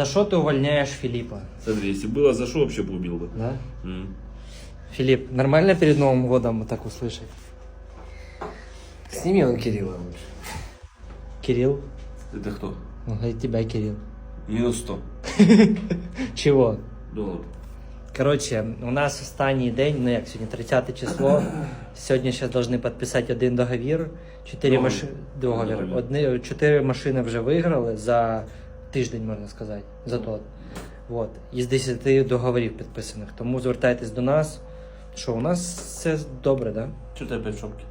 За что ты увольняешь Филиппа? Смотри, если было за что, вообще бы убил бы. Да? Филипп, нормально перед Новым годом вот так услышать? Сними он Кирилла лучше. Кирилл? Это кто? Он говорит, тебя, Кирилл. Минус 100 Чего? долларов. Коротше, у нас останній день, ну як сьогодні, 30 число. Сьогодні ще повинні підписати один договір. 4 машини вже виграли за тиждень, можна сказати, за тот. Вот. Із 10 договорів підписаних. Тому звертайтесь до нас. Що, у нас все добре, так? Да? Что ты опять в шопке?